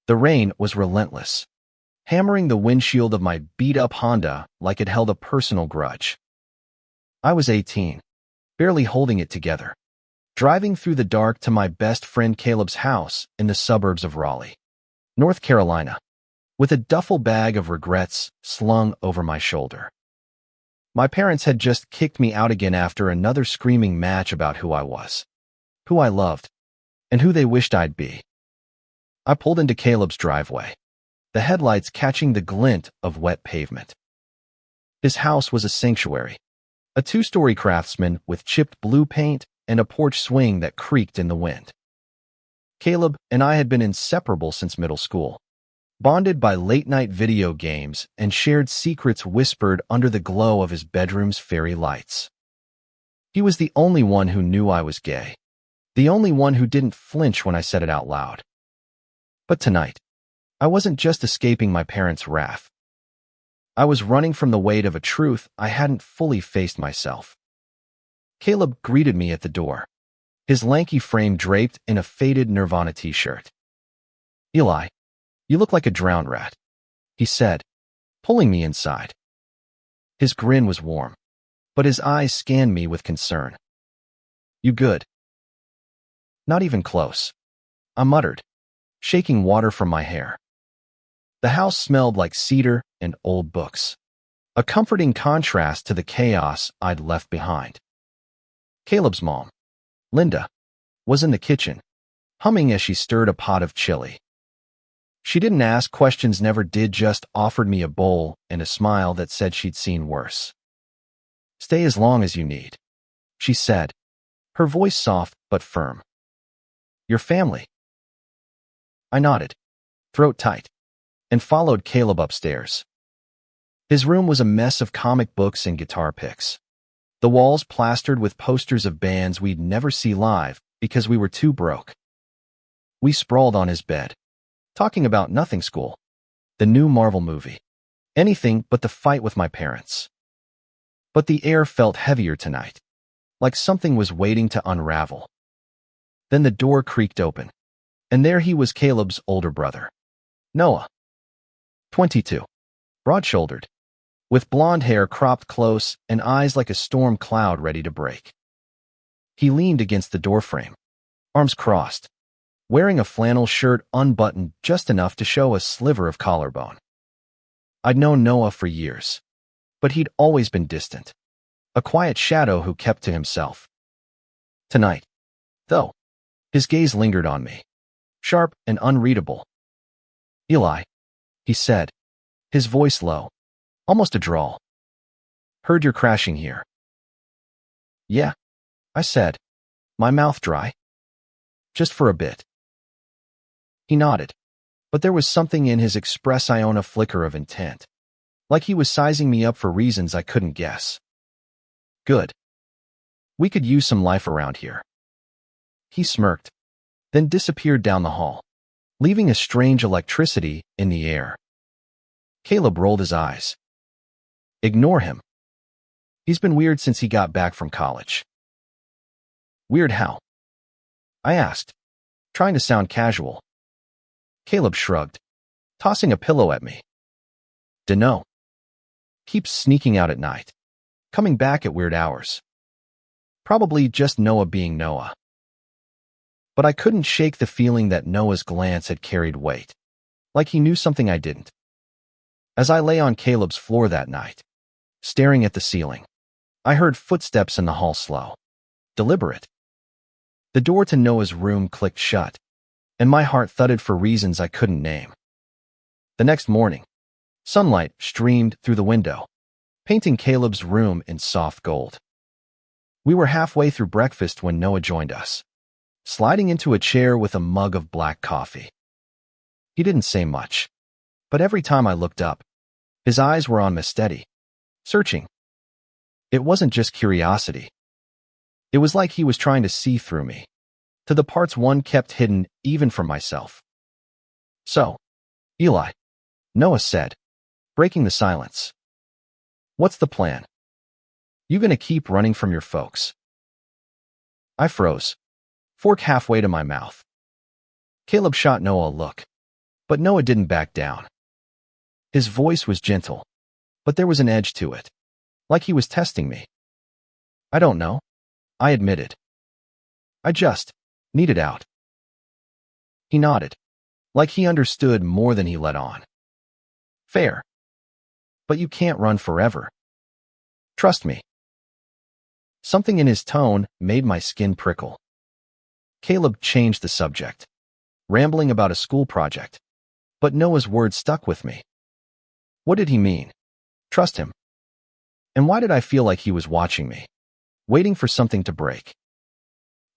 The rain was relentless, hammering the windshield of my beat-up Honda like it held a personal grudge. I was 18, barely holding it together, driving through the dark to my best friend Caleb's house in the suburbs of Raleigh, North Carolina, with a duffel bag of regrets slung over my shoulder. My parents had just kicked me out again after another screaming match about who I was, who I loved, and who they wished I'd be. I pulled into Caleb's driveway, the headlights catching the glint of wet pavement. His house was a sanctuary, a two-story craftsman with chipped blue paint and a porch swing that creaked in the wind. Caleb and I had been inseparable since middle school, bonded by late-night video games and shared secrets whispered under the glow of his bedroom's fairy lights. He was the only one who knew I was gay, the only one who didn't flinch when I said it out loud. But tonight, I wasn't just escaping my parents' wrath. I was running from the weight of a truth I hadn't fully faced myself. Caleb greeted me at the door, his lanky frame draped in a faded Nirvana t-shirt. "Eli, you look like a drowned rat," he said, pulling me inside. His grin was warm, but his eyes scanned me with concern. "You good?" "Not even close," I muttered, shaking water from my hair. The house smelled like cedar and old books, a comforting contrast to the chaos I'd left behind. Caleb's mom, Linda, was in the kitchen, humming as she stirred a pot of chili. She didn't ask questions, never did, just offered me a bowl and a smile that said she'd seen worse. "Stay as long as you need," she said, her voice soft but firm. "Your family?" I nodded, throat tight, and followed Caleb upstairs. His room was a mess of comic books and guitar picks, the walls plastered with posters of bands we'd never see live because we were too broke. We sprawled on his bed, talking about Nothing School, the new Marvel movie, anything but the fight with my parents. But the air felt heavier tonight, like something was waiting to unravel. Then the door creaked open, and there he was, Caleb's older brother, Noah, 22, broad-shouldered, with blonde hair cropped close and eyes like a storm cloud ready to break. He leaned against the doorframe, arms crossed, wearing a flannel shirt unbuttoned just enough to show a sliver of collarbone. I'd known Noah for years, but he'd always been distant, a quiet shadow who kept to himself. Tonight, though, his gaze lingered on me, sharp and unreadable. "Eli," he said, his voice low, almost a drawl. "Heard you're crashing here." "Yeah," I said, my mouth dry. "Just for a bit." He nodded, but there was something in his expressione, a flicker of intent, like he was sizing me up for reasons I couldn't guess. "Good. We could use some life around here." He smirked, then disappeared down the hall, leaving a strange electricity in the air. Caleb rolled his eyes. "Ignore him. He's been weird since he got back from college." "Weird how?" I asked, trying to sound casual. Caleb shrugged, tossing a pillow at me. "Dunno. Keeps sneaking out at night, coming back at weird hours. Probably just Noah being Noah." But I couldn't shake the feeling that Noah's glance had carried weight, like he knew something I didn't. As I lay on Caleb's floor that night, staring at the ceiling, I heard footsteps in the hall, slow, deliberate. The door to Noah's room clicked shut, and my heart thudded for reasons I couldn't name. The next morning, sunlight streamed through the window, painting Caleb's room in soft gold. We were halfway through breakfast when Noah joined us, sliding into a chair with a mug of black coffee. He didn't say much, but every time I looked up, his eyes were on me, steady, searching. It wasn't just curiosity. It was like he was trying to see through me, to the parts one kept hidden even from myself. "So, Eli," Noah said, breaking the silence. "What's the plan? You gonna keep running from your folks?" I froze, fork halfway to my mouth. Caleb shot Noah a look, But Noah didn't back down. His voice was gentle, but there was an edge to it, like he was testing me. I don't know, I admitted. I just need it out. He nodded, like he understood more than he let on. Fair. But you can't run forever. Trust me. Something in his tone made my skin prickle. Caleb changed the subject, rambling about a school project. But Noah's words stuck with me. What did he mean? Trust him. And why did I feel like he was watching me, waiting for something to break?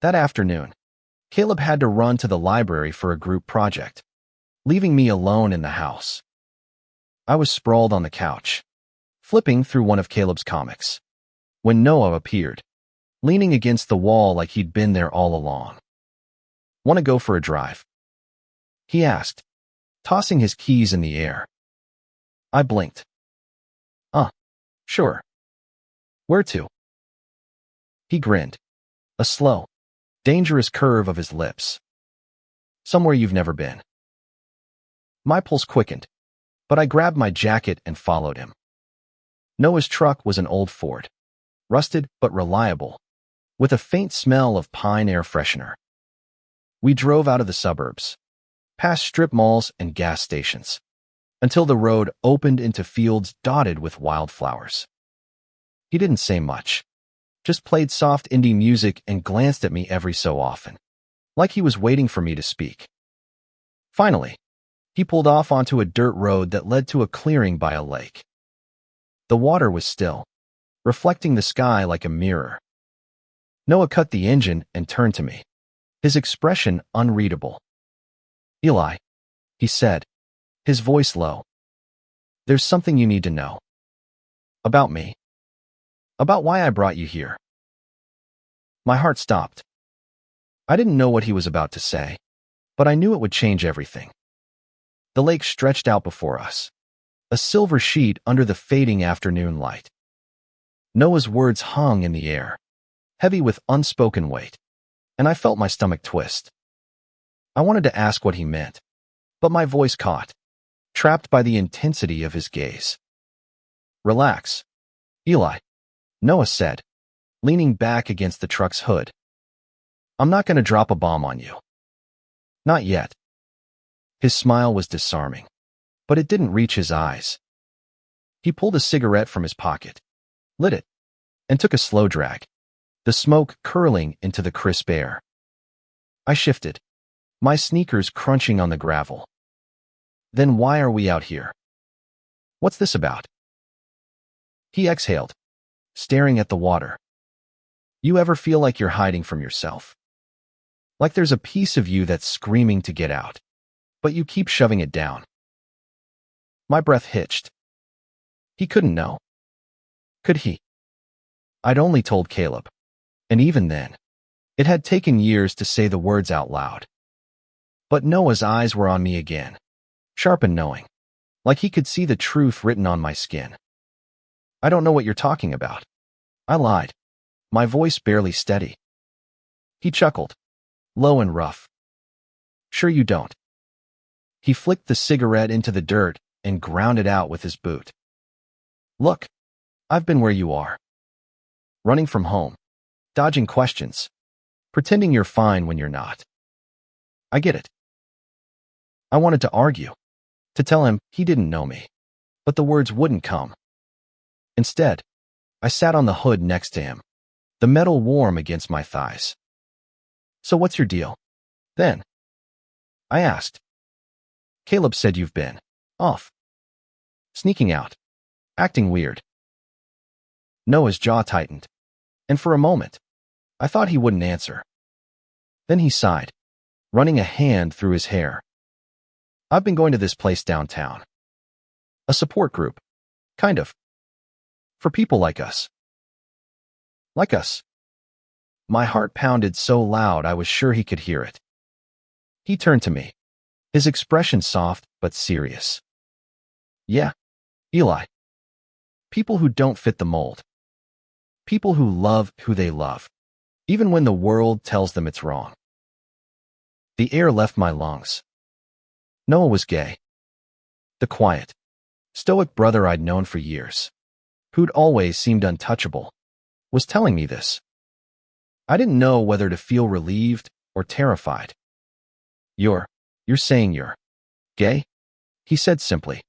That afternoon, Caleb had to run to the library for a group project, leaving me alone in the house. I was sprawled on the couch, flipping through one of Caleb's comics, when Noah appeared, leaning against the wall like he'd been there all along. Want to go for a drive? He asked, tossing his keys in the air. I blinked. Sure. Where to? He grinned, a slow, dangerous curve of his lips. Somewhere you've never been. My pulse quickened, but I grabbed my jacket and followed him. Noah's truck was an old Ford, rusted but reliable, with a faint smell of pine air freshener. We drove out of the suburbs, past strip malls and gas stations, until the road opened into fields dotted with wildflowers. He didn't say much, just played soft indie music and glanced at me every so often, like he was waiting for me to speak. Finally, he pulled off onto a dirt road that led to a clearing by a lake. The water was still, reflecting the sky like a mirror. Noah cut the engine and turned to me, his expression unreadable. Eli, he said, his voice low. There's something you need to know. About me. About why I brought you here. My heart stopped. I didn't know what he was about to say, but I knew it would change everything. The lake stretched out before us, a silver sheet under the fading afternoon light. Noah's words hung in the air, heavy with unspoken weight, and I felt my stomach twist. I wanted to ask what he meant, but my voice caught, trapped by the intensity of his gaze. Relax, Eli, Noah said, leaning back against the truck's hood. I'm not going to drop a bomb on you. Not yet. His smile was disarming, but it didn't reach his eyes. He pulled a cigarette from his pocket, lit it, and took a slow drag, the smoke curling into the crisp air. I shifted, my sneakers crunching on the gravel. Then why are we out here? What's this about? He exhaled, staring at the water. You ever feel like you're hiding from yourself? Like there's a piece of you that's screaming to get out, but you keep shoving it down. My breath hitched. He couldn't know. Could he? I'd only told Caleb, and even then, it had taken years to say the words out loud. But Noah's eyes were on me again, sharp and knowing, like he could see the truth written on my skin. I don't know what you're talking about. I lied, my voice barely steady. He chuckled, low and rough. Sure you don't. He flicked the cigarette into the dirt and ground it out with his boot. Look, I've been where you are. Running from home, dodging questions, pretending you're fine when you're not. I get it. I wanted to argue, to tell him he didn't know me, but the words wouldn't come. Instead, I sat on the hood next to him, the metal warm against my thighs. So what's your deal, then? I asked. Caleb said you've been off, sneaking out, acting weird. Noah's jaw tightened, and for a moment, I thought he wouldn't answer. Then he sighed, running a hand through his hair. I've been going to this place downtown. A support group, kind of. For people like us. Like us. My heart pounded so loud I was sure he could hear it. He turned to me, his expression soft but serious. Yeah, Eli. People who don't fit the mold. People who love who they love, even when the world tells them it's wrong. The air left my lungs. Noah was gay. The quiet, stoic brother I'd known for years, who'd always seemed untouchable, was telling me this. I didn't know whether to feel relieved or terrified. You're saying you're gay? He said simply.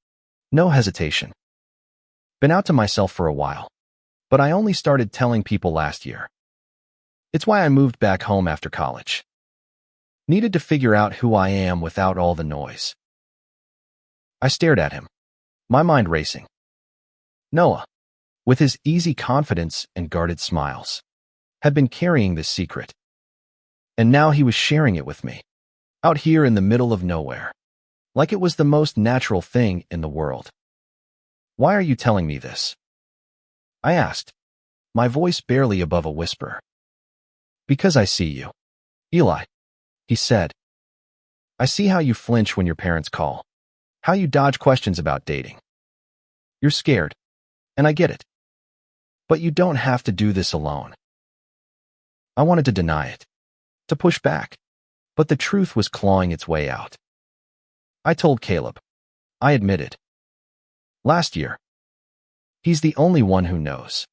No hesitation. Been out to myself for a while, but I only started telling people last year. It's why I moved back home after college. Needed to figure out who I am without all the noise. I stared at him, my mind racing. Noah, with his easy confidence and guarded smiles, had been carrying this secret. And now he was sharing it with me, out here in the middle of nowhere, like it was the most natural thing in the world. Why are you telling me this? I asked, my voice barely above a whisper. Because I see you, Eli, he said. I see how you flinch when your parents call, how you dodge questions about dating. You're scared, and I get it. But you don't have to do this alone. I wanted to deny it, to push back, but the truth was clawing its way out. I told Caleb. I admitted. Last year. He's the only one who knows.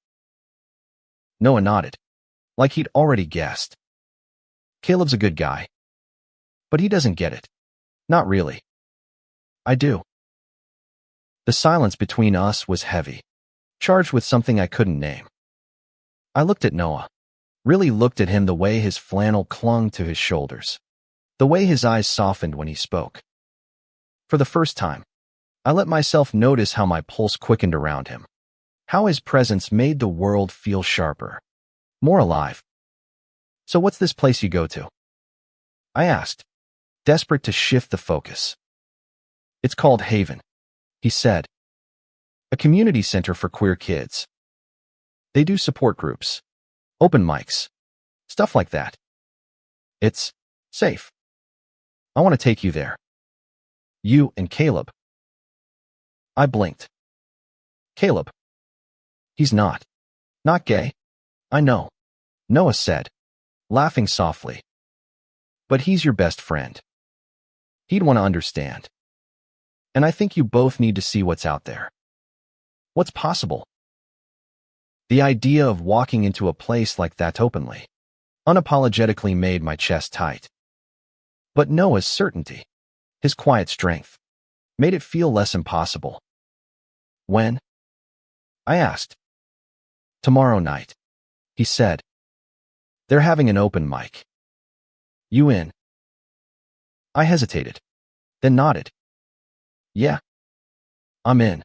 Noah nodded, like he'd already guessed. Caleb's a good guy. But he doesn't get it. Not really. I do. The silence between us was heavy, charged with something I couldn't name. I looked at Noah, really looked at him the way his flannel clung to his shoulders, the way his eyes softened when he spoke. For the first time, I let myself notice how my pulse quickened around him, how his presence made the world feel sharper, more alive. So what's this place you go to? I asked, desperate to shift the focus. It's called Haven, he said. A community center for queer kids. They do support groups, open mics, stuff like that. It's safe. I want to take you there. You and Caleb. I blinked. Caleb. He's not gay. I know, Noah said, laughing softly. But he's your best friend. He'd want to understand. And I think you both need to see what's out there. What's possible? The idea of walking into a place like that openly, unapologetically made my chest tight. But Noah's certainty, his quiet strength, made it feel less impossible. When? I asked. Tomorrow night, he said. They're having an open mic. You in? I hesitated, then nodded. Yeah. I'm in.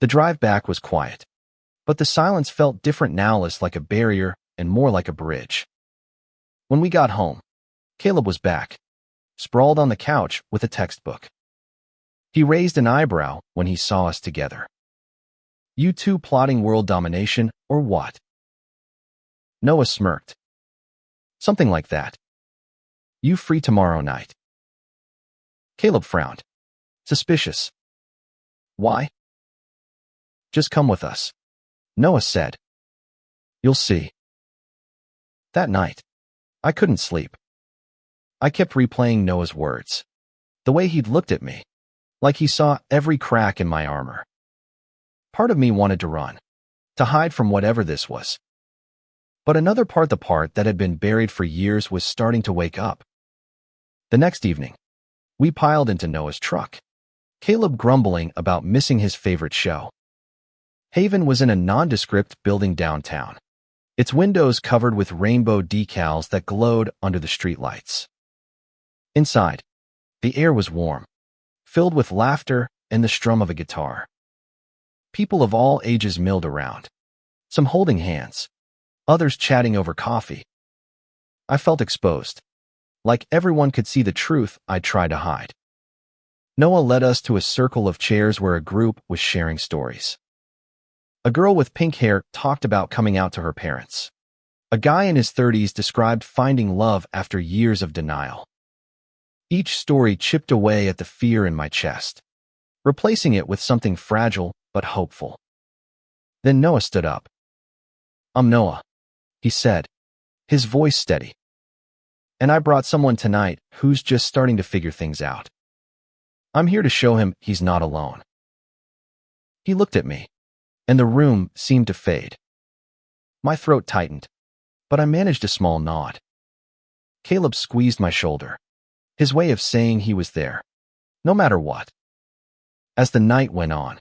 The drive back was quiet, but the silence felt different now, less like a barrier and more like a bridge. When we got home, Caleb was back, sprawled on the couch with a textbook. He raised an eyebrow when he saw us together. You two plotting world domination, or what? Noah smirked. Something like that. You free tomorrow night? Caleb frowned. Suspicious. Why? Just come with us, Noah said. You'll see. That night, I couldn't sleep. I kept replaying Noah's words, the way he'd looked at me, like he saw every crack in my armor. Part of me wanted to run, to hide from whatever this was. But another part, the part that had been buried for years, was starting to wake up. The next evening, we piled into Noah's truck, Caleb grumbling about missing his favorite show. Haven was in a nondescript building downtown, its windows covered with rainbow decals that glowed under the streetlights. Inside, the air was warm, filled with laughter and the strum of a guitar. People of all ages milled around, some holding hands, others chatting over coffee. I felt exposed, like everyone could see the truth I'd tried to hide. Noah led us to a circle of chairs where a group was sharing stories. A girl with pink hair talked about coming out to her parents. A guy in his 30s described finding love after years of denial. Each story chipped away at the fear in my chest, replacing it with something fragile but hopeful. Then Noah stood up. I'm Noah, he said, his voice steady. And I brought someone tonight who's just starting to figure things out. I'm here to show him he's not alone. He looked at me, and the room seemed to fade. My throat tightened, but I managed a small nod. Caleb squeezed my shoulder, his way of saying he was there, no matter what. As the night went on,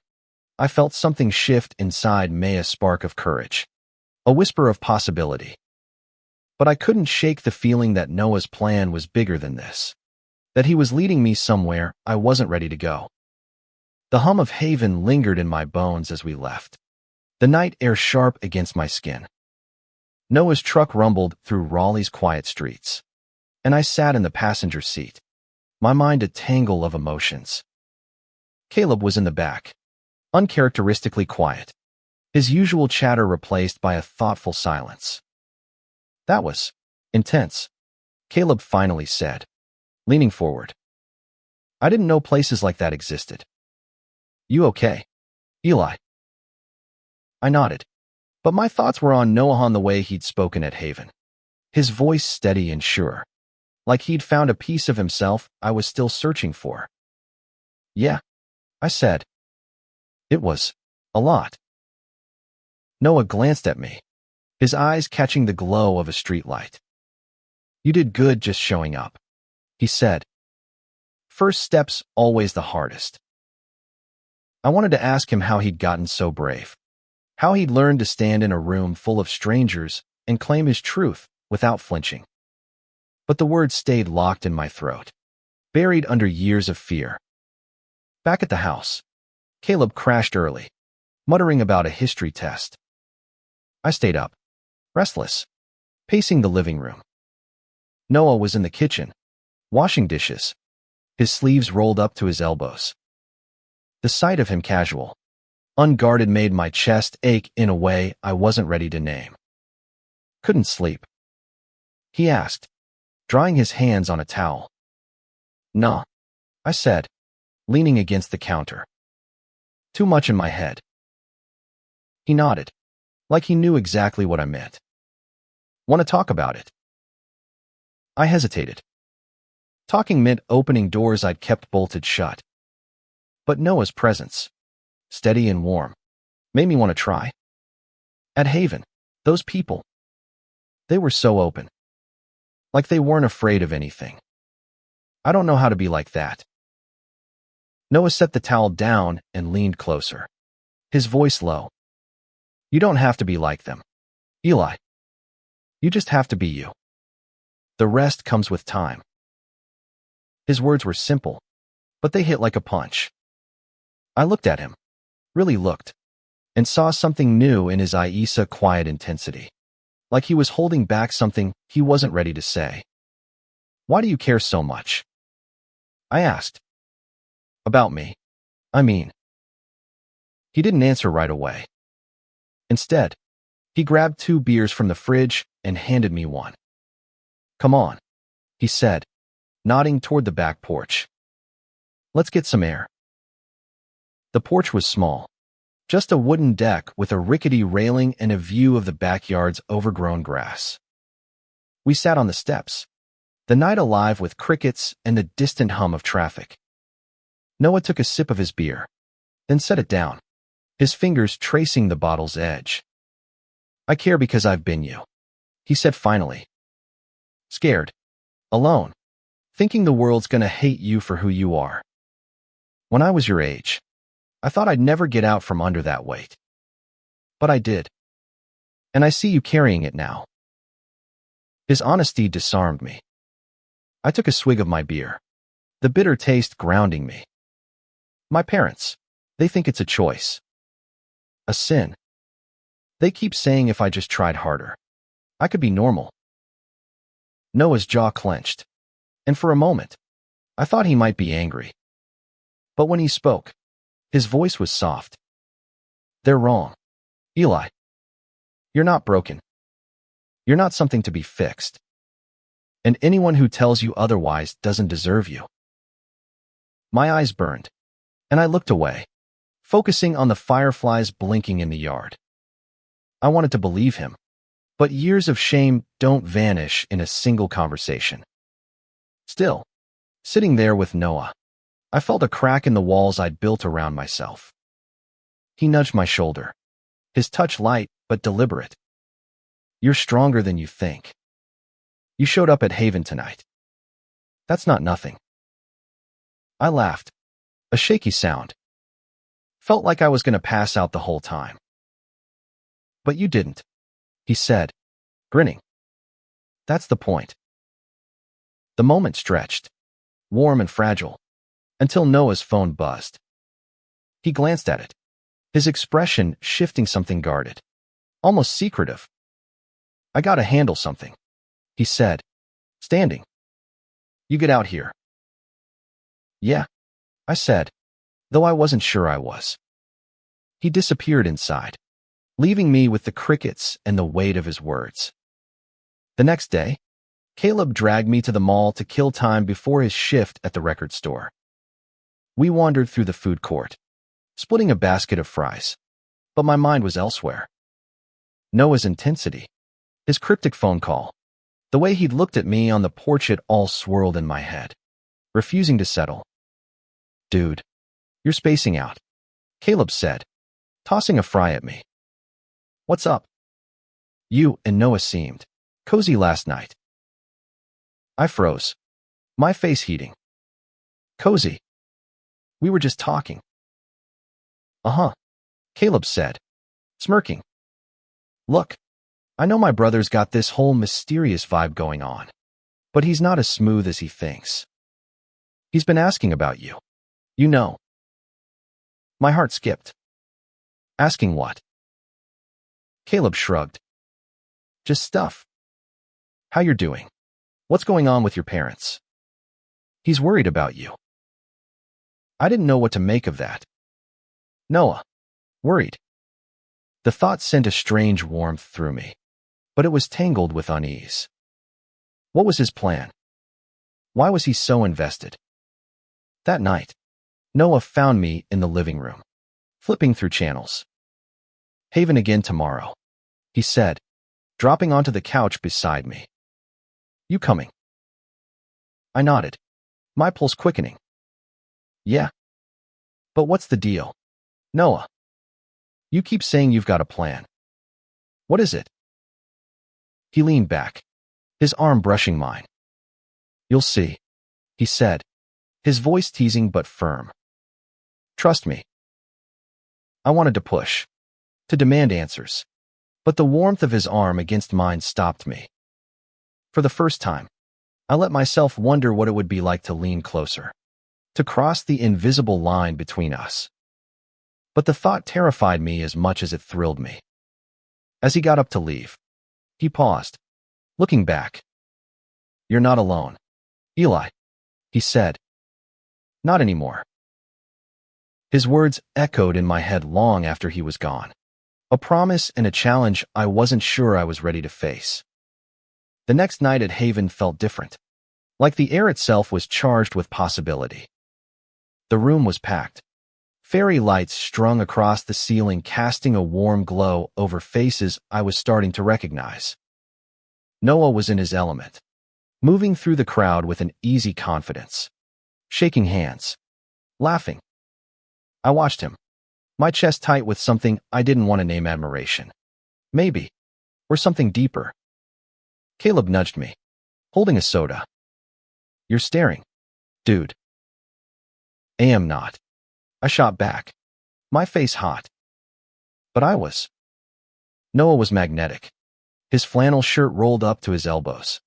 I felt something shift inside me, a spark of courage, a whisper of possibility. But I couldn't shake the feeling that Noah's plan was bigger than this, that he was leading me somewhere I wasn't ready to go. The hum of Haven lingered in my bones as we left, the night air sharp against my skin. Noah's truck rumbled through Raleigh's quiet streets, and I sat in the passenger seat, my mind a tangle of emotions. Caleb was in the back, uncharacteristically quiet, his usual chatter replaced by a thoughtful silence. That was intense, Caleb finally said, leaning forward. I didn't know places like that existed. You okay, Eli? I nodded, but my thoughts were on Noah, on the way he'd spoken at Haven, his voice steady and sure, like he'd found a piece of himself I was still searching for. Yeah, I said. It was a lot. Noah glanced at me, his eyes catching the glow of a streetlight. You did good just showing up, he said. First step's always the hardest. I wanted to ask him how he'd gotten so brave, how he'd learned to stand in a room full of strangers and claim his truth without flinching. But the words stayed locked in my throat, buried under years of fear. Back at the house, Caleb crashed early, muttering about a history test. I stayed up, restless, pacing the living room. Noah was in the kitchen, washing dishes, his sleeves rolled up to his elbows. The sight of him casual, unguarded made my chest ache in a way I wasn't ready to name. Couldn't sleep? He asked, drying his hands on a towel. Nah, I said, leaning against the counter. Too much in my head. He nodded, like he knew exactly what I meant. Want to talk about it? I hesitated. Talking meant opening doors I'd kept bolted shut. But Noah's presence, steady and warm, made me want to try. At Haven, those people, they were so open. Like they weren't afraid of anything. I don't know how to be like that. Noah set the towel down and leaned closer, his voice low. You don't have to be like them, Eli. You just have to be you. The rest comes with time. His words were simple, but they hit like a punch. I looked at him, really looked, and saw something new in his Aisa quiet intensity, like he was holding back something he wasn't ready to say. Why do you care so much? I asked. About me, I mean. He didn't answer right away. Instead, he grabbed 2 beers from the fridge and handed me one. Come on, he said, nodding toward the back porch. Let's get some air. The porch was small, just a wooden deck with a rickety railing and a view of the backyard's overgrown grass. We sat on the steps, the night alive with crickets and the distant hum of traffic. Noah took a sip of his beer, then set it down, his fingers tracing the bottle's edge. I care because I've been you, he said finally. Scared, alone, thinking the world's gonna hate you for who you are. When I was your age, I thought I'd never get out from under that weight. But I did. And I see you carrying it now. His honesty disarmed me. I took a swig of my beer, the bitter taste grounding me. My parents, they think it's a choice. A sin. They keep saying if I just tried harder, I could be normal. Noah's jaw clenched, and for a moment, I thought he might be angry. But when he spoke, his voice was soft. They're wrong, Eli. You're not broken. You're not something to be fixed. And anyone who tells you otherwise doesn't deserve you. My eyes burned, and I looked away, focusing on the fireflies blinking in the yard. I wanted to believe him, but years of shame don't vanish in a single conversation. Still, sitting there with Noah, I felt a crack in the walls I'd built around myself. He nudged my shoulder, his touch light but deliberate. You're stronger than you think. You showed up at Haven tonight. That's not nothing. I laughed, a shaky sound. Felt like I was going to pass out the whole time. But you didn't, he said, grinning. That's the point. The moment stretched, warm and fragile, until Noah's phone buzzed. He glanced at it, his expression shifting something guarded, almost secretive. I gotta handle something, he said, standing. You get out here. Yeah, I said, though I wasn't sure I was. He disappeared inside, leaving me with the crickets and the weight of his words. The next day, Caleb dragged me to the mall to kill time before his shift at the record store. We wandered through the food court, splitting a basket of fries, but my mind was elsewhere. Noah's intensity, his cryptic phone call, the way he'd looked at me on the porch, it all swirled in my head, refusing to settle. Dude, you're spacing out, Caleb said, tossing a fry at me. What's up? You and Noah seemed cozy last night. I froze, my face heating. Cozy? We were just talking. Uh-huh, Caleb said, smirking. Look, I know my brother's got this whole mysterious vibe going on, but he's not as smooth as he thinks. He's been asking about you. You know. My heart skipped. Asking what? Caleb shrugged. Just stuff. How you're doing. What's going on with your parents? He's worried about you. I didn't know what to make of that. Noah. Worried. The thought sent a strange warmth through me, but it was tangled with unease. What was his plan? Why was he so invested? That night, Noah found me in the living room, flipping through channels. Haven again tomorrow, he said, dropping onto the couch beside me. You coming? I nodded, my pulse quickening. Yeah. But what's the deal? Noah. You keep saying you've got a plan. What is it? He leaned back, his arm brushing mine. You'll see, he said, his voice teasing but firm. Trust me. I wanted to push, to demand answers, but the warmth of his arm against mine stopped me. For the first time, I let myself wonder what it would be like to lean closer, to cross the invisible line between us. But the thought terrified me as much as it thrilled me. As he got up to leave, he paused, looking back. You're not alone, Eli, he said. Not anymore. His words echoed in my head long after he was gone, a promise and a challenge I wasn't sure I was ready to face. The next night at Haven felt different, like the air itself was charged with possibility. The room was packed, fairy lights strung across the ceiling casting a warm glow over faces I was starting to recognize. Noah was in his element, moving through the crowd with an easy confidence, shaking hands, laughing. I watched him, my chest tight with something I didn't want to name admiration. Maybe, or something deeper. Caleb nudged me, holding a soda. You're staring, dude. I am not. I shot back, my face hot. But I was. Noah was magnetic, his flannel shirt rolled up to his elbows,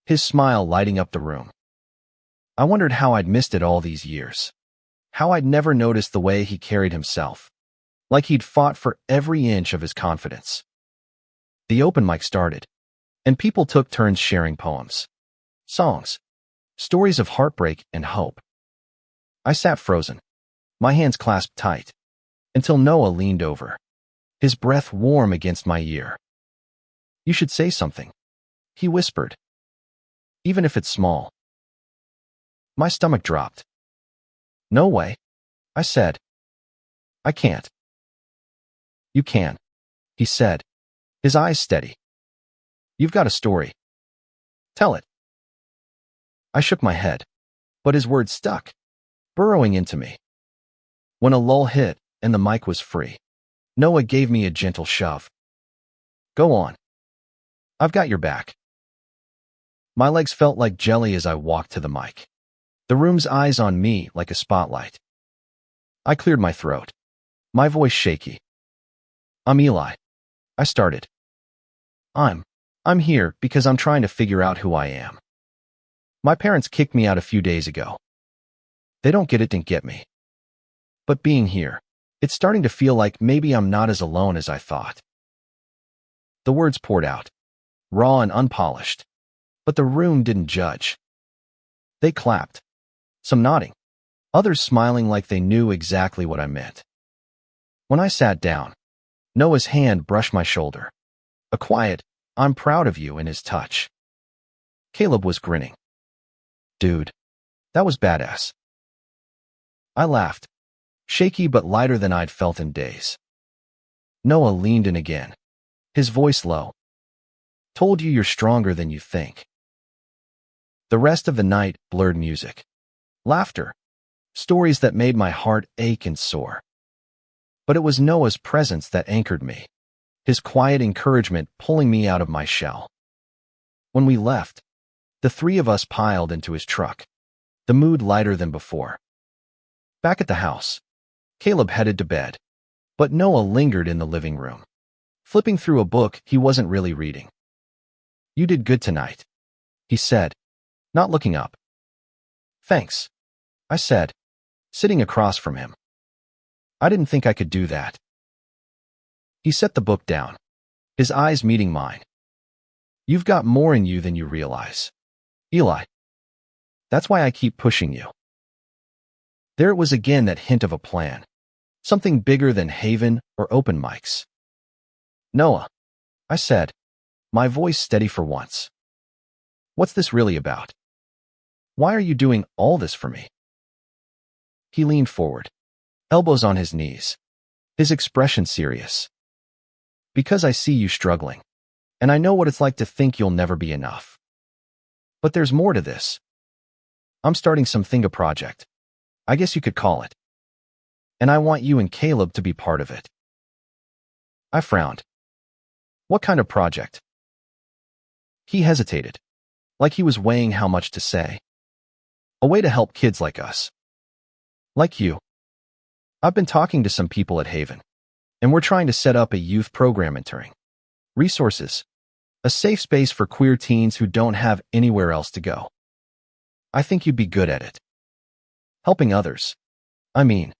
his smile lighting up the room. I wondered how I'd missed it all these years, how I'd never noticed the way he carried himself, like he'd fought for every inch of his confidence. The open mic started, and people took turns sharing poems, songs, stories of heartbreak and hope. I sat frozen, my hands clasped tight, until Noah leaned over, his breath warm against my ear. You should say something, he whispered. Even if it's small. My stomach dropped. No way, I said. I can't. You can, he said, his eyes steady. You've got a story. Tell it. I shook my head, but his words stuck, burrowing into me. When a lull hit and the mic was free, Noah gave me a gentle shove. Go on. I've got your back. My legs felt like jelly as I walked to the mic, the room's eyes on me like a spotlight. I cleared my throat, my voice shaky. I'm Eli. I started. I'm here because I'm trying to figure out who I am. My parents kicked me out a few days ago. They don't get it, didn't get me. But being here, it's starting to feel like maybe I'm not as alone as I thought. The words poured out, raw and unpolished, but the room didn't judge. They clapped, some nodding, others smiling like they knew exactly what I meant. When I sat down, Noah's hand brushed my shoulder, a quiet, "I'm proud of you" in his touch. Caleb was grinning. Dude, that was badass. I laughed, shaky but lighter than I'd felt in days. Noah leaned in again, his voice low. Told you you're stronger than you think. The rest of the night blurred music, laughter, stories that made my heart ache and soar. But it was Noah's presence that anchored me, his quiet encouragement pulling me out of my shell. When we left, the three of us piled into his truck, the mood lighter than before. Back at the house, Caleb headed to bed, but Noah lingered in the living room, flipping through a book he wasn't really reading. You did good tonight, he said, not looking up. Thanks, I said, sitting across from him. I didn't think I could do that. He set the book down, his eyes meeting mine. You've got more in you than you realize, Eli. That's why I keep pushing you. There it was again, that hint of a plan, something bigger than Haven or open mics. Noah, I said, my voice steady for once. What's this really about? Why are you doing all this for me? He leaned forward, elbows on his knees, his expression serious. Because I see you struggling, and I know what it's like to think you'll never be enough. But there's more to this. I'm starting a project, I guess you could call it. And I want you and Caleb to be part of it. I frowned. What kind of project? He hesitated, like he was weighing how much to say. A way to help kids like us. Like you. I've been talking to some people at Haven, and we're trying to set up a youth program mentoring. Resources. A safe space for queer teens who don't have anywhere else to go. I think you'd be good at it. Helping others. I mean.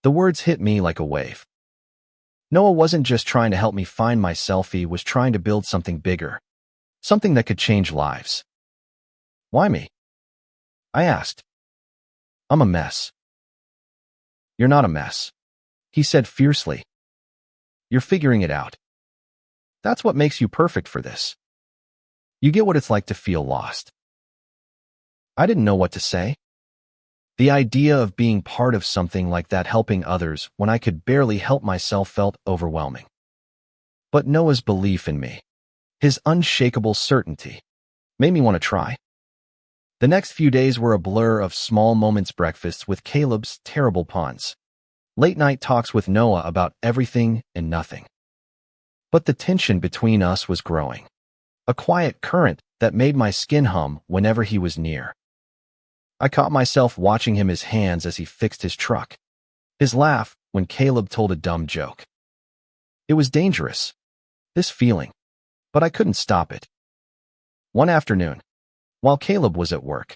The words hit me like a wave. Noah wasn't just trying to help me find myself, he was trying to build something bigger. Something that could change lives. Why me? I asked. I'm a mess. You're not a mess, he said fiercely. You're figuring it out. That's what makes you perfect for this. You get what it's like to feel lost. I didn't know what to say. The idea of being part of something like that, helping others when I could barely help myself, felt overwhelming. But Noah's belief in me, his unshakable certainty, made me want to try. The next few days were a blur of small moments, breakfasts with Caleb's terrible puns, late-night talks with Noah about everything and nothing. But the tension between us was growing, a quiet current that made my skin hum whenever he was near. I caught myself watching him, his hands as he fixed his truck, his laugh when Caleb told a dumb joke. It was dangerous, this feeling, but I couldn't stop it. One afternoon, while Caleb was at work,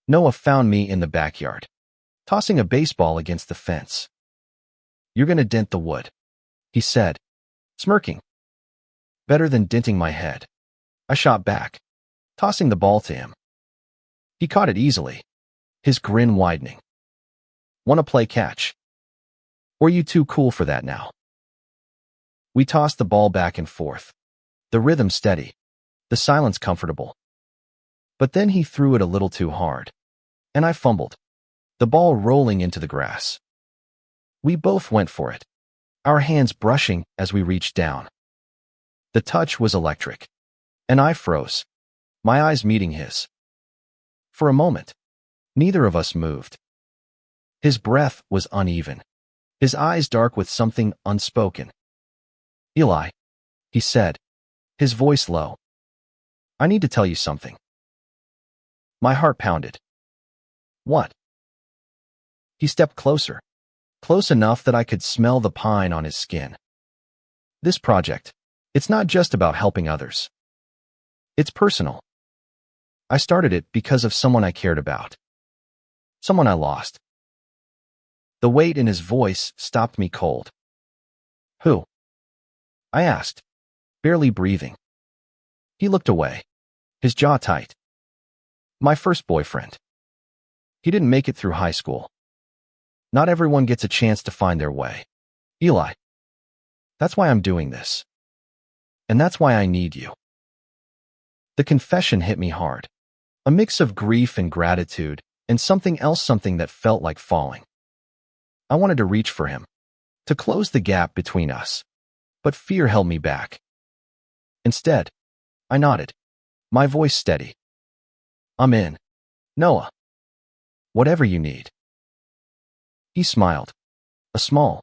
Noah found me in the backyard, tossing a baseball against the fence. You're gonna dent the wood, he said, smirking. Better than denting my head, I shot back, tossing the ball to him. He caught it easily, his grin widening. Wanna play catch? Or you too cool for that now? We tossed the ball back and forth, the rhythm steady, the silence comfortable. But then he threw it a little too hard, and I fumbled, the ball rolling into the grass. We both went for it, our hands brushing as we reached down. The touch was electric, and I froze, my eyes meeting his. For a moment, neither of us moved. His breath was uneven, his eyes dark with something unspoken. "Eli," he said, his voice low. "I need to tell you something." My heart pounded. "What?" He stepped closer, close enough that I could smell the pine on his skin. "This project, it's not just about helping others. It's personal. I started it because of someone I cared about. Someone I lost." The weight in his voice stopped me cold. "Who?" I asked, barely breathing. He looked away, his jaw tight. "My first boyfriend. He didn't make it through high school. Not everyone gets a chance to find their way. Eli. That's why I'm doing this. And that's why I need you." The confession hit me hard. A mix of grief and gratitude, and something else, something that felt like falling. I wanted to reach for him, to close the gap between us, but fear held me back. Instead, I nodded, my voice steady. "I'm in, Noah. Whatever you need." He smiled, a small,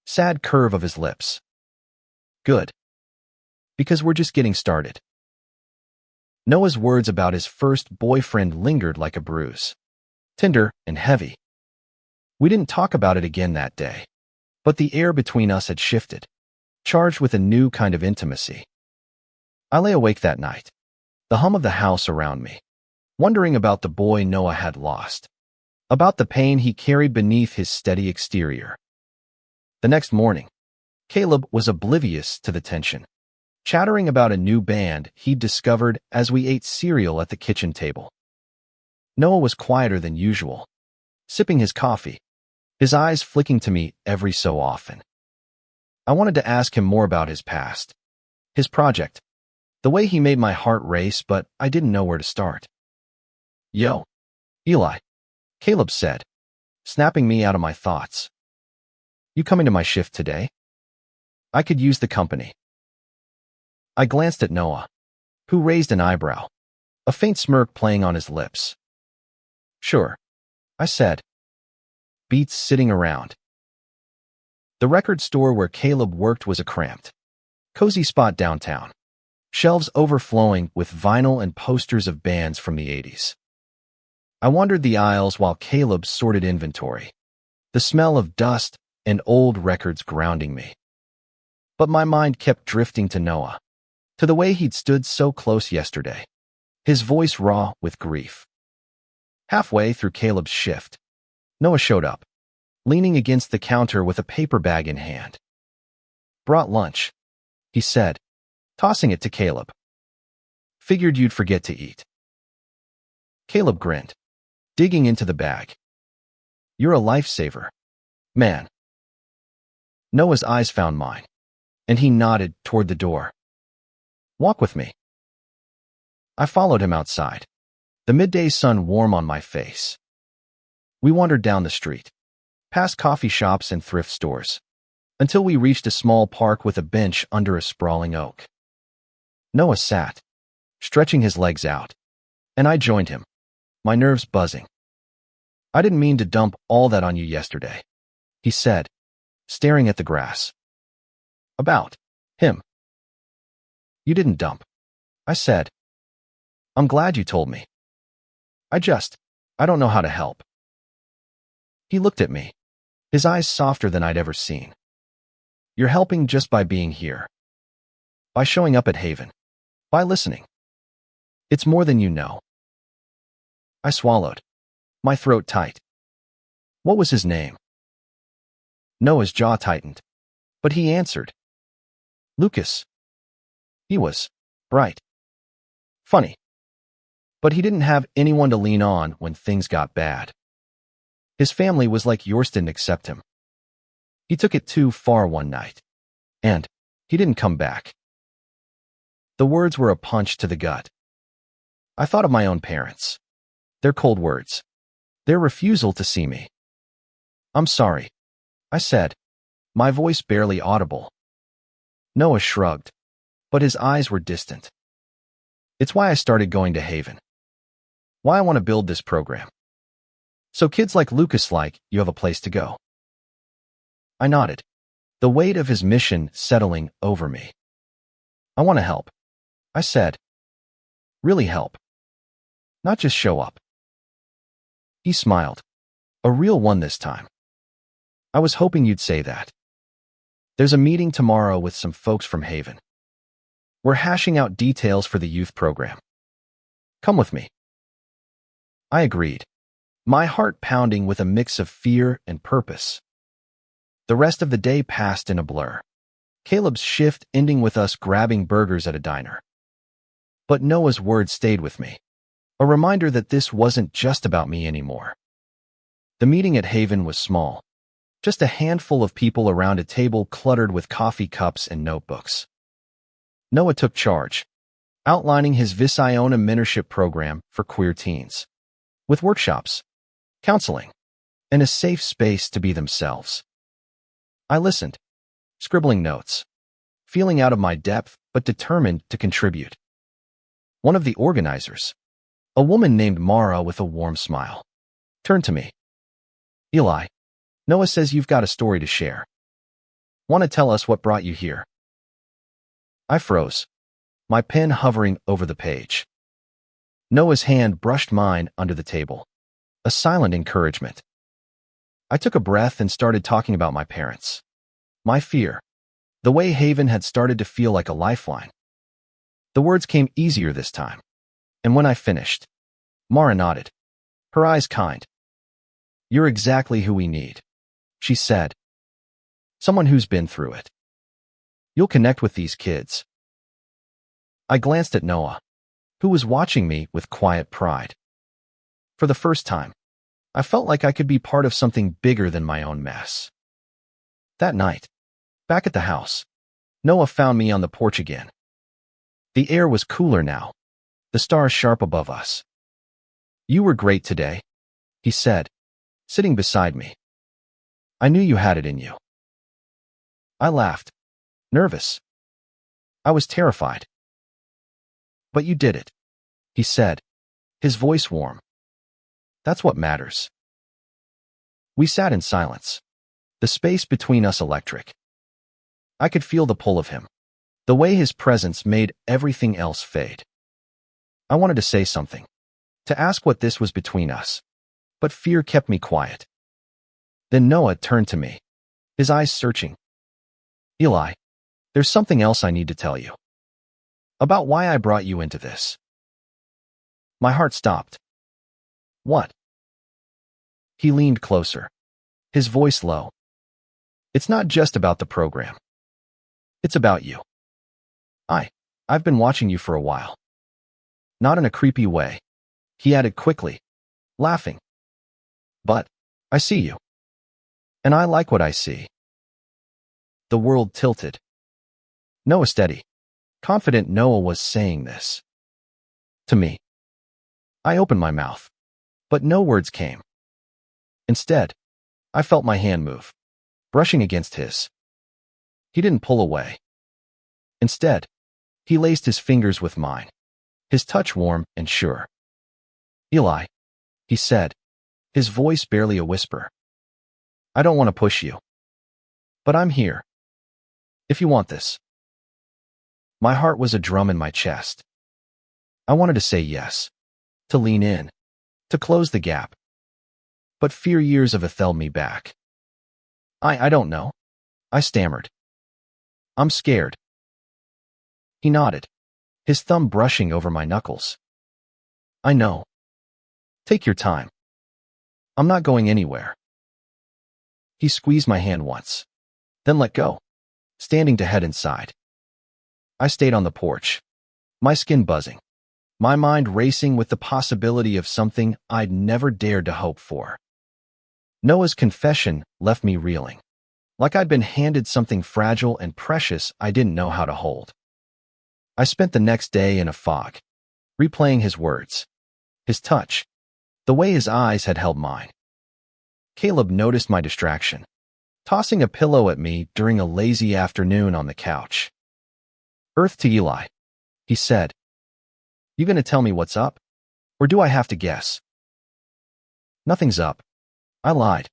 sad curve of his lips. "Good. Because we're just getting started." Noah's words about his first boyfriend lingered like a bruise, tender and heavy. We didn't talk about it again that day, but the air between us had shifted, charged with a new kind of intimacy. I lay awake that night, the hum of the house around me, wondering about the boy Noah had lost, about the pain he carried beneath his steady exterior. The next morning, Caleb was oblivious to the tension, chattering about a new band he'd discovered as we ate cereal at the kitchen table. Noah was quieter than usual, sipping his coffee, his eyes flicking to me every so often. I wanted to ask him more about his past, his project, the way he made my heart race, but I didn't know where to start. "Yo, Eli," Caleb said, snapping me out of my thoughts. "You coming to my shift today? I could use the company." I glanced at Noah, who raised an eyebrow, a faint smirk playing on his lips. "Sure," I said. Beats sitting around. The record store where Caleb worked was a cramped, cozy spot downtown, shelves overflowing with vinyl and posters of bands from the 80s. I wandered the aisles while Caleb sorted inventory, the smell of dust and old records grounding me. But my mind kept drifting to Noah, to the way he'd stood so close yesterday, his voice raw with grief. Halfway through Caleb's shift, Noah showed up, leaning against the counter with a paper bag in hand. "Brought lunch," he said, tossing it to Caleb. "Figured you'd forget to eat." Caleb grinned, digging into the bag. "You're a lifesaver, man." Noah's eyes found mine, and he nodded toward the door. "Walk with me." I followed him outside, the midday sun warm on my face. We wandered down the street, past coffee shops and thrift stores, until we reached a small park with a bench under a sprawling oak. Noah sat, stretching his legs out, and I joined him, my nerves buzzing. "I didn't mean to dump all that on you yesterday," he said, staring at the grass. "About him." "You didn't dump," I said. "I'm glad you told me. I don't know how to help." He looked at me, his eyes softer than I'd ever seen. "You're helping just by being here. By showing up at Haven. By listening. It's more than you know." I swallowed, my throat tight. What was his name? Noah's jaw tightened, but he answered. "Lucas." He was bright, funny, but he didn't have anyone to lean on when things got bad. His family was like yours, didn't accept him. He took it too far one night, and he didn't come back. The words were a punch to the gut. I thought of my own parents, their cold words, their refusal to see me. "I'm sorry," I said, my voice barely audible. Noah shrugged, but his eyes were distant. "It's why I started going to Haven. Why I want to build this program. So kids like Lucas you have a place to go. I nodded, the weight of his mission settling over me. I want to help, I said. Really help. Not just show up. He smiled. A real one this time. I was hoping you'd say that. There's a meeting tomorrow with some folks from Haven. We're hashing out details for the youth program. Come with me. I agreed, my heart pounding with a mix of fear and purpose. The rest of the day passed in a blur. Caleb's shift ending with us grabbing burgers at a diner. But Noah's words stayed with me. A reminder that this wasn't just about me anymore. The meeting at Haven was small. Just a handful of people around a table cluttered with coffee cups and notebooks. Noah took charge, outlining his Visiona mentorship program for queer teens, with workshops, counseling, and a safe space to be themselves. I listened, scribbling notes, feeling out of my depth but determined to contribute. One of the organizers, a woman named Mara with a warm smile, turned to me. Eli, Noah says you've got a story to share. Want to tell us what brought you here? I froze, my pen hovering over the page. Noah's hand brushed mine under the table, a silent encouragement. I took a breath and started talking about my parents, my fear, the way Haven had started to feel like a lifeline. The words came easier this time, and when I finished, Mara nodded, her eyes kind. You're exactly who we need, she said. Someone who's been through it. You'll connect with these kids. I glanced at Noah, who was watching me with quiet pride. For the first time, I felt like I could be part of something bigger than my own mess. That night, back at the house, Noah found me on the porch again. The air was cooler now, the stars sharp above us. You were great today, he said, sitting beside me. I knew you had it in you. I laughed, nervous. I was terrified. But you did it, he said, his voice warm. That's what matters. We sat in silence, the space between us electric. I could feel the pull of him, the way his presence made everything else fade. I wanted to say something, to ask what this was between us, but fear kept me quiet. Then Noah turned to me, his eyes searching. Eli, there's something else I need to tell you. About why I brought you into this. My heart stopped. What? He leaned closer, his voice low. It's not just about the program. It's about you. I've been watching you for a while. Not in a creepy way, he added quickly, laughing. But I see you. And I like what I see. The world tilted. Noah steady, confident Noah was saying this. To me. I opened my mouth, but no words came. Instead, I felt my hand move, brushing against his. He didn't pull away. Instead, he laced his fingers with mine, his touch warm and sure. Eli, he said, his voice barely a whisper. I don't want to push you. But I'm here. If you want this. My heart was a drum in my chest. I wanted to say yes, to lean in, to close the gap. But fear years of it held me back. I don't know. I stammered. I'm scared. He nodded, his thumb brushing over my knuckles. I know. Take your time. I'm not going anywhere. He squeezed my hand once, then let go, standing to head inside. I stayed on the porch, my skin buzzing, my mind racing with the possibility of something I'd never dared to hope for. Noah's confession left me reeling, like I'd been handed something fragile and precious I didn't know how to hold. I spent the next day in a fog, replaying his words, his touch, the way his eyes had held mine. Caleb noticed my distraction, tossing a pillow at me during a lazy afternoon on the couch. Earth to Eli, he said. You gonna tell me what's up? Or do I have to guess? Nothing's up. I lied,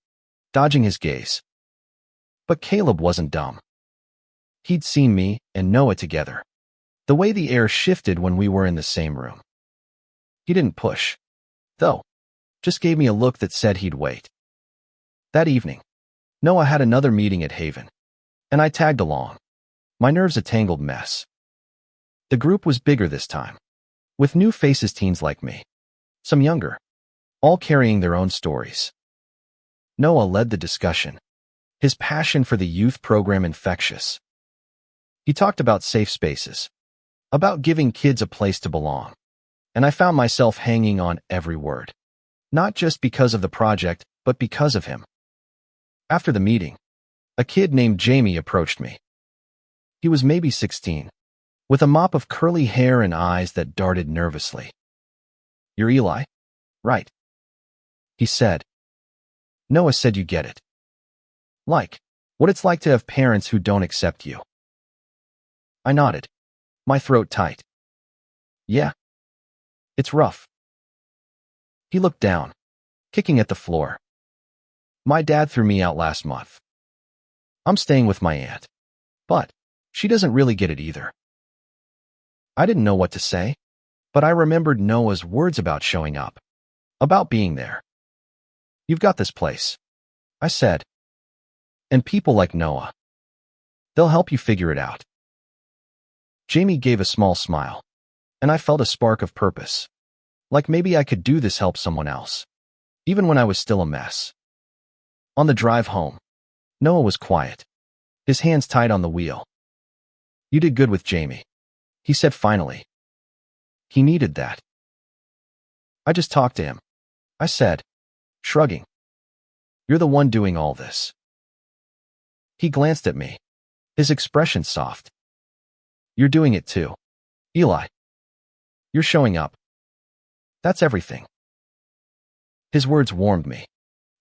dodging his gaze. But Caleb wasn't dumb. He'd seen me and Noah together. The way the air shifted when we were in the same room. He didn't push, though. Just gave me a look that said he'd wait. That evening, Noah had another meeting at Haven, and I tagged along. My nerves a tangled mess. The group was bigger this time, with new faces, teens like me, some younger, all carrying their own stories. Noah led the discussion, his passion for the youth program infectious. He talked about safe spaces, about giving kids a place to belong, and I found myself hanging on every word, not just because of the project, but because of him. After the meeting, a kid named Jamie approached me. He was maybe 16, with a mop of curly hair and eyes that darted nervously. "You're Eli, right?" he said. "Noah said you get it. Like, what it's like to have parents who don't accept you." I nodded, my throat tight. "Yeah. It's rough." He looked down, kicking at the floor. "My dad threw me out last month. I'm staying with my aunt, but she doesn't really get it either." I didn't know what to say, but I remembered Noah's words about showing up, about being there. "You've got this place," I said. "And people like Noah. They'll help you figure it out." Jamie gave a small smile, and I felt a spark of purpose. Like maybe I could do this, help someone else, even when I was still a mess. On the drive home, Noah was quiet, his hands tied on the wheel. "You did good with Jamie," he said finally. "He needed that." "I just talked to him," I said, shrugging. "You're the one doing all this." He glanced at me, his expression soft. "You're doing it too, Eli. You're showing up. That's everything." His words warmed me,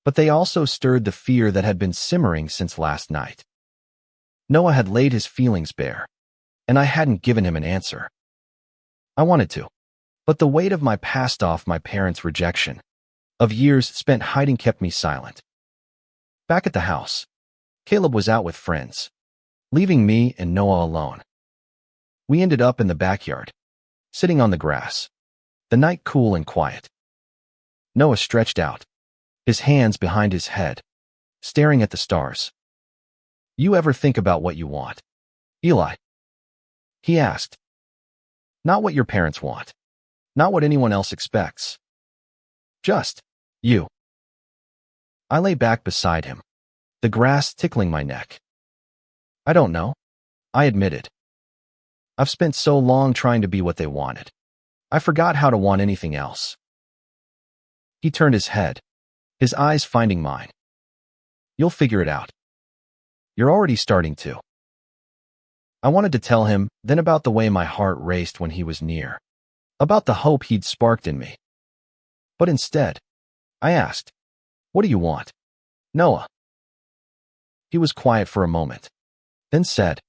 but they also stirred the fear that had been simmering since last night. Noah had laid his feelings bare, and I hadn't given him an answer. I wanted to, but the weight of my past, off my parents' rejection, of years spent hiding, kept me silent. Back at the house, Caleb was out with friends, leaving me and Noah alone. We ended up in the backyard, sitting on the grass, the night cool and quiet. Noah stretched out, his hands behind his head, staring at the stars. "You ever think about what you want, Eli?" he asked. "Not what your parents want, not what anyone else expects. Just you." I lay back beside him, the grass tickling my neck. "I don't know," I admitted. "I've spent so long trying to be what they wanted. I forgot how to want anything else." He turned his head, his eyes finding mine. "You'll figure it out. You're already starting to." I wanted to tell him then about the way my heart raced when he was near, about the hope he'd sparked in me. But instead, I asked, "What do you want, Noah?" He was quiet for a moment, then said,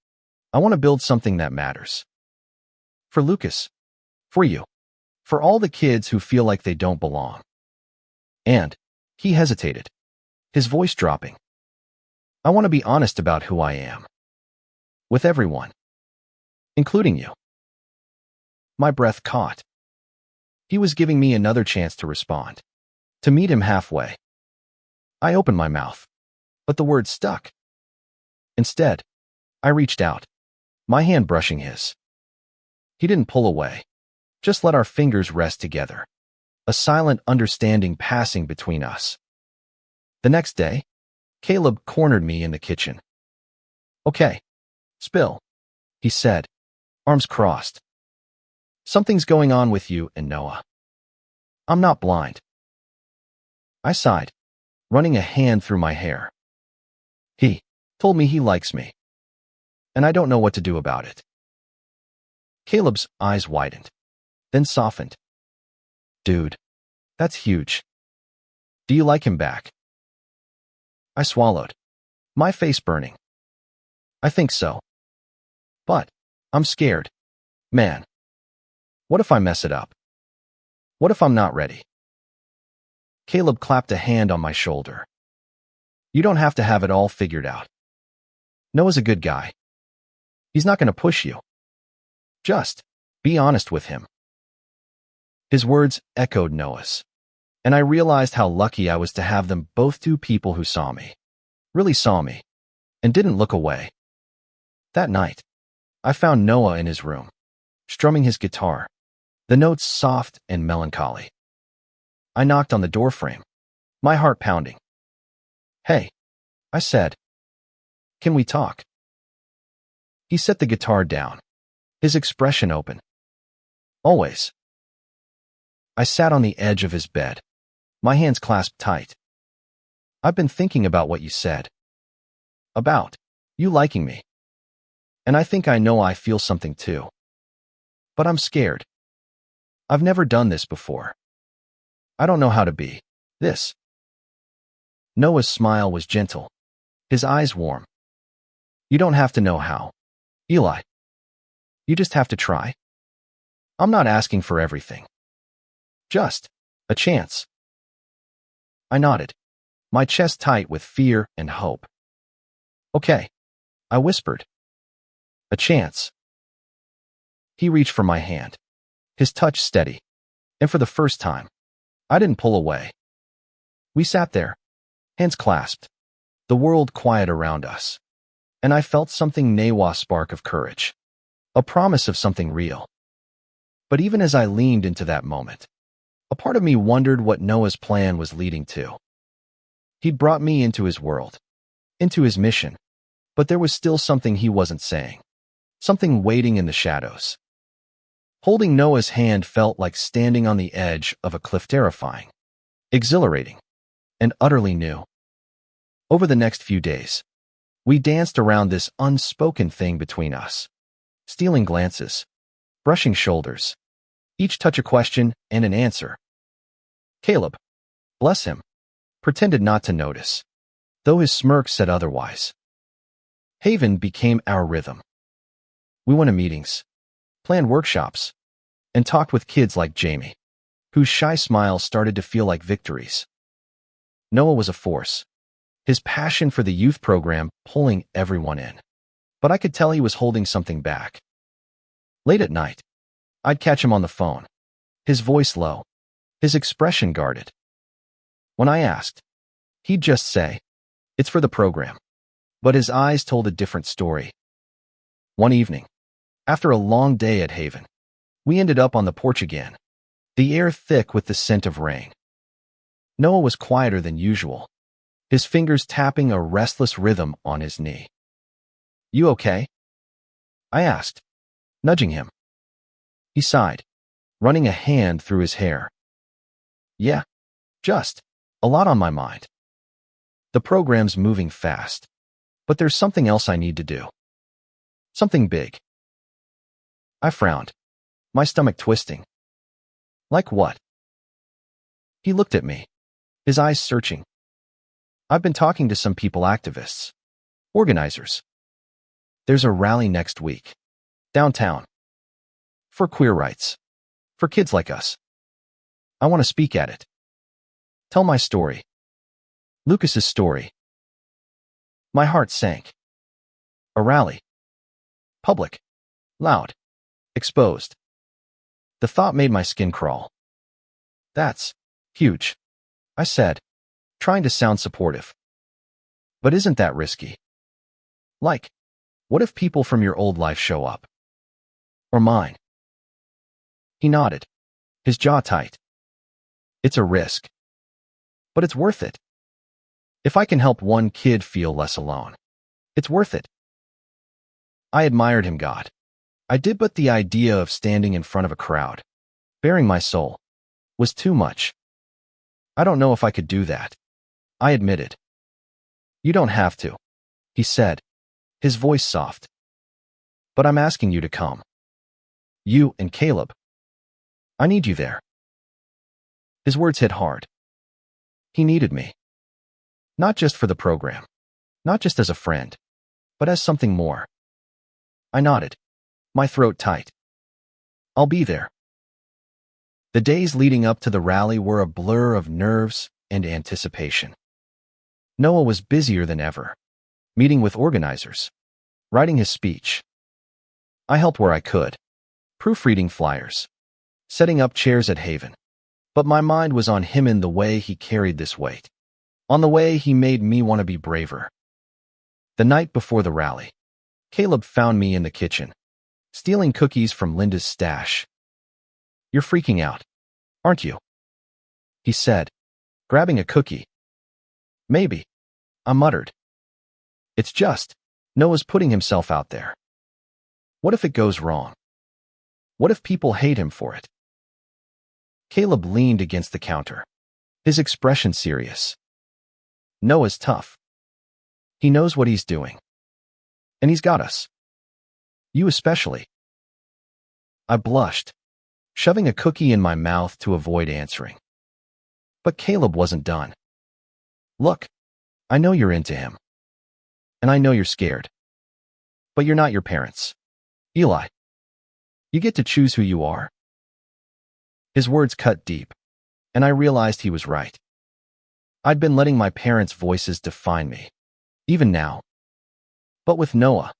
"I want to build something that matters. For Lucas. For you. For all the kids who feel like they don't belong." And he hesitated, his voice dropping. "I want to be honest about who I am. With everyone. Including you." My breath caught. He was giving me another chance to respond, to meet him halfway. I opened my mouth, but the words stuck. Instead, I reached out, my hand brushing his. He didn't pull away, just let our fingers rest together, a silent understanding passing between us. The next day, Caleb cornered me in the kitchen. "Okay, spill," he said, arms crossed. "Something's going on with you and Noah. I'm not blind." I sighed, running a hand through my hair. "He told me he likes me, and I don't know what to do about it." Caleb's eyes widened, then softened. "Dude, that's huge. Do you like him back?" I swallowed, my face burning. "I think so. But I'm scared. Man. What if I mess it up? What if I'm not ready?" Caleb clapped a hand on my shoulder. You don't have to have it all figured out. Noah's a good guy. He's not going to push you. Just be honest with him. His words echoed Noah's, and I realized how lucky I was to have them, both two people who saw me, really saw me, and didn't look away. That night, I found Noah in his room, strumming his guitar, the notes soft and melancholy. I knocked on the doorframe, my heart pounding. Hey, I said. Can we talk? He set the guitar down, his expression open. Always. I sat on the edge of his bed, my hands clasped tight. I've been thinking about what you said. About you liking me. And I think I know I feel something too. But I'm scared. I've never done this before. I don't know how to be this. Noah's smile was gentle, his eyes warm. You don't have to know how, Eli. You just have to try. I'm not asking for everything. Just a chance. I nodded, my chest tight with fear and hope. Okay, I whispered. A chance. He reached for my hand, his touch steady, and for the first time, I didn't pull away. We sat there, hands clasped, the world quiet around us, and I felt something nawa spark of courage, a promise of something real. But even as I leaned into that moment, a part of me wondered what Noah's plan was leading to. He'd brought me into his world, into his mission, but there was still something he wasn't saying, something waiting in the shadows. Holding Noah's hand felt like standing on the edge of a cliff, terrifying, exhilarating, and utterly new. Over the next few days, we danced around this unspoken thing between us, stealing glances, brushing shoulders, each touch a question and an answer. Caleb, bless him, pretended not to notice, though his smirk said otherwise. Haven became our rhythm. We went to meetings, planned workshops, and talked with kids like Jamie, whose shy smiles started to feel like victories. Noah was a force, his passion for the youth program pulling everyone in. But I could tell he was holding something back. Late at night, I'd catch him on the phone, his voice low, his expression guarded. When I asked, he'd just say, "It's for the program." But his eyes told a different story. One evening, after a long day at Haven, we ended up on the porch again, the air thick with the scent of rain. Noah was quieter than usual, his fingers tapping a restless rhythm on his knee. You okay? I asked, nudging him. He sighed, running a hand through his hair. Yeah, just a lot on my mind. The program's moving fast, but there's something else I need to do. Something big. I frowned, my stomach twisting. Like what? He looked at me, his eyes searching. I've been talking to some people, activists, organizers. There's a rally next week, downtown, for queer rights, for kids like us. I want to speak at it. Tell my story. Lucas's story. My heart sank. A rally. Public. Loud. Exposed. The thought made my skin crawl. That's huge, I said, trying to sound supportive. But isn't that risky? Like, what if people from your old life show up? Or mine? He nodded, his jaw tight. It's a risk. But it's worth it. If I can help one kid feel less alone, it's worth it. I admired him, God. I did, but the idea of standing in front of a crowd, bearing my soul, was too much. I don't know if I could do that, I admitted. You don't have to, he said, his voice soft. But I'm asking you to come. You and Caleb. I need you there. His words hit hard. He needed me. Not just for the program, not just as a friend, but as something more. I nodded, my throat tight. I'll be there. The days leading up to the rally were a blur of nerves, and anticipation. Noah was busier than ever, meeting with organizers, writing his speech. I helped where I could, proofreading flyers, setting up chairs at Haven. But my mind was on him and the way he carried this weight, on the way he made me want to be braver. The night before the rally, Caleb found me in the kitchen, stealing cookies from Linda's stash. "You're freaking out, aren't you?" he said, grabbing a cookie. "Maybe," I muttered. "It's just, Noah's putting himself out there. What if it goes wrong? What if people hate him for it?" Caleb leaned against the counter, his expression serious. "Noah's tough. He knows what he's doing. And he's got us. You especially." I blushed, shoving a cookie in my mouth to avoid answering. But Caleb wasn't done. "Look, I know you're into him. And I know you're scared. But you're not your parents. Eli. You get to choose who you are." His words cut deep, and I realized he was right. I'd been letting my parents' voices define me, even now. But with Noah,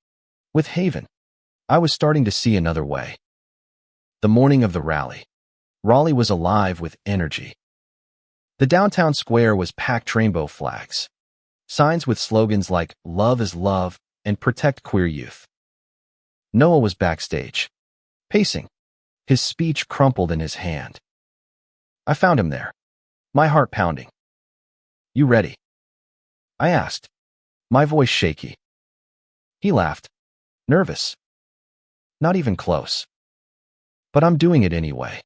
with Haven, I was starting to see another way. The morning of the rally, Raleigh was alive with energy. The downtown square was packed rainbow flags, signs with slogans like "Love is love" and "Protect queer youth." Noah was backstage, pacing, his speech crumpled in his hand. I found him there, my heart pounding. "You ready?" I asked, my voice shaky. He laughed, nervous. "Not even close. But I'm doing it anyway."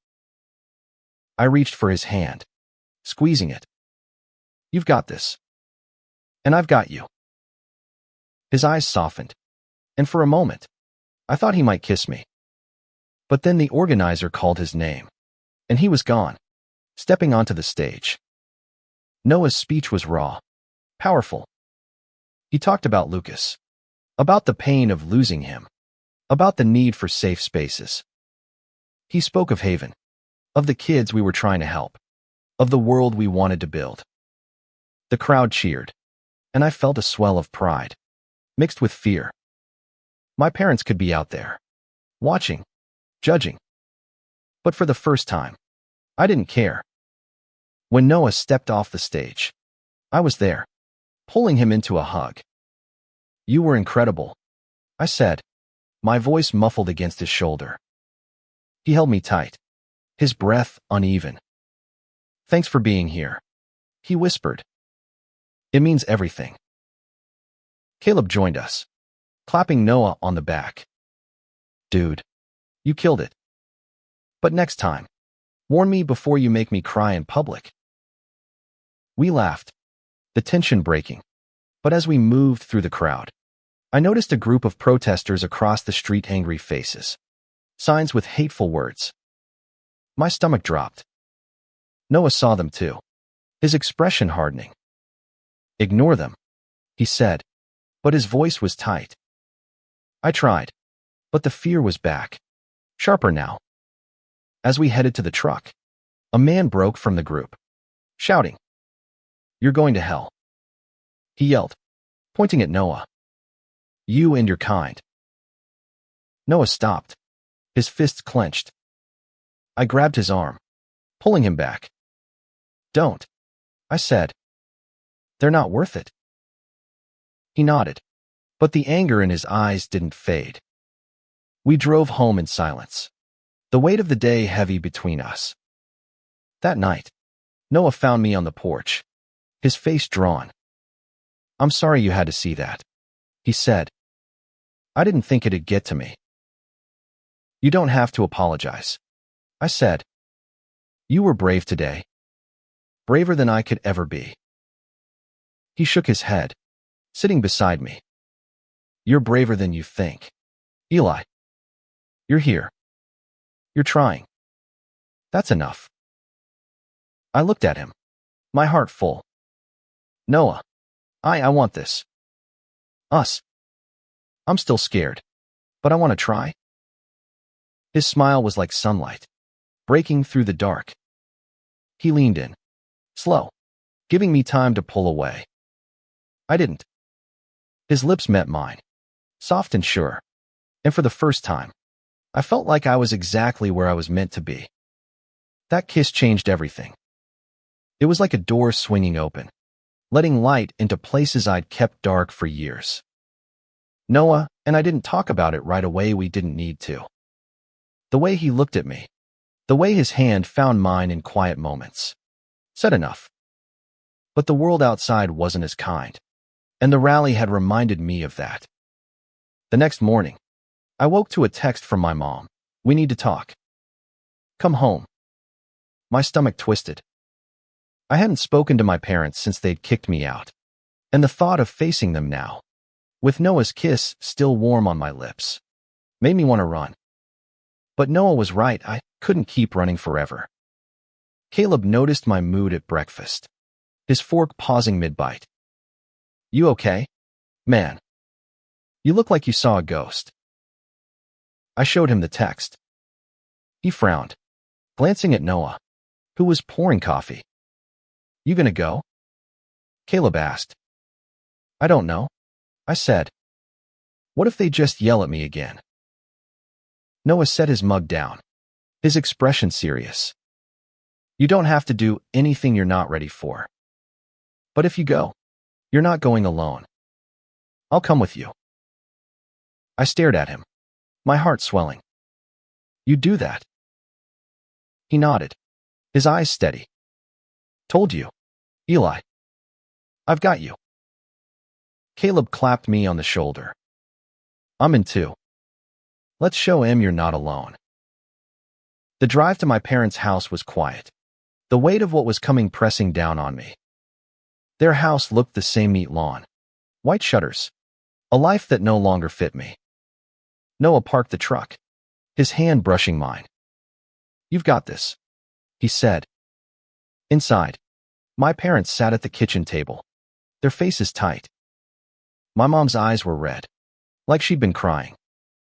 I reached for his hand, squeezing it. "You've got this. And I've got you." His eyes softened, and for a moment, I thought he might kiss me. But then the organizer called his name, and he was gone, stepping onto the stage. Noah's speech was raw, powerful. He talked about Lucas, about the pain of losing him, about the need for safe spaces. He spoke of Haven, of the kids we were trying to help, of the world we wanted to build. The crowd cheered, and I felt a swell of pride, mixed with fear. My parents could be out there, watching, judging. But for the first time, I didn't care. When Noah stepped off the stage, I was there, pulling him into a hug. "You were incredible," I said, my voice muffled against his shoulder. He held me tight, his breath uneven. "Thanks for being here," he whispered. "It means everything." Caleb joined us, clapping Noah on the back. "Dude, you killed it. But next time, warn me before you make me cry in public." We laughed, the tension breaking. But as we moved through the crowd, I noticed a group of protesters across the street, angry faces, signs with hateful words. My stomach dropped. Noah saw them too, his expression hardening. "Ignore them," he said, but his voice was tight. I tried, but the fear was back, sharper now. As we headed to the truck, a man broke from the group, shouting, "You're going to hell," he yelled, pointing at Noah. "You and your kind." Noah stopped, his fists clenched. I grabbed his arm, pulling him back. "Don't," I said. "They're not worth it." He nodded, but the anger in his eyes didn't fade. We drove home in silence, the weight of the day heavy between us. That night, Noah found me on the porch, his face drawn. "I'm sorry you had to see that," he said. "I didn't think it'd get to me." "You don't have to apologize," I said. "You were brave today. Braver than I could ever be." He shook his head, sitting beside me. "You're braver than you think, Eli. You're here. You're trying. That's enough." I looked at him, my heart full. "Noah, I want this. Us. I'm still scared, but I want to try." His smile was like sunlight, breaking through the dark. He leaned in, slow, giving me time to pull away. I didn't. His lips met mine, soft and sure, and for the first time, I felt like I was exactly where I was meant to be. That kiss changed everything. It was like a door swinging open, letting light into places I'd kept dark for years. Noah and I didn't talk about it right away. We didn't need to. The way he looked at me, the way his hand found mine in quiet moments, said enough. But the world outside wasn't as kind, and the rally had reminded me of that. The next morning, I woke to a text from my mom. "We need to talk. Come home." My stomach twisted. I hadn't spoken to my parents since they'd kicked me out, and the thought of facing them now, with Noah's kiss still warm on my lips, made me want to run. But Noah was right. I couldn't keep running forever. Caleb noticed my mood at breakfast, his fork pausing mid-bite. "You okay? Man, you look like you saw a ghost." I showed him the text. He frowned, glancing at Noah, who was pouring coffee. "You gonna go?" Caleb asked. "I don't know," I said. "What if they just yell at me again?" Noah set his mug down, his expression serious. "You don't have to do anything you're not ready for. But if you go, you're not going alone. I'll come with you." I stared at him, my heart swelling. "You'd do that?" He nodded, his eyes steady. "Told you, Eli. I've got you." Caleb clapped me on the shoulder. "I'm in too. Let's show him you're not alone." The drive to my parents' house was quiet, the weight of what was coming pressing down on me. Their house looked the same: neat lawn, white shutters, a life that no longer fit me. Noah parked the truck, his hand brushing mine. "You've got this," he said. Inside, my parents sat at the kitchen table, their faces tight. My mom's eyes were red, like she'd been crying,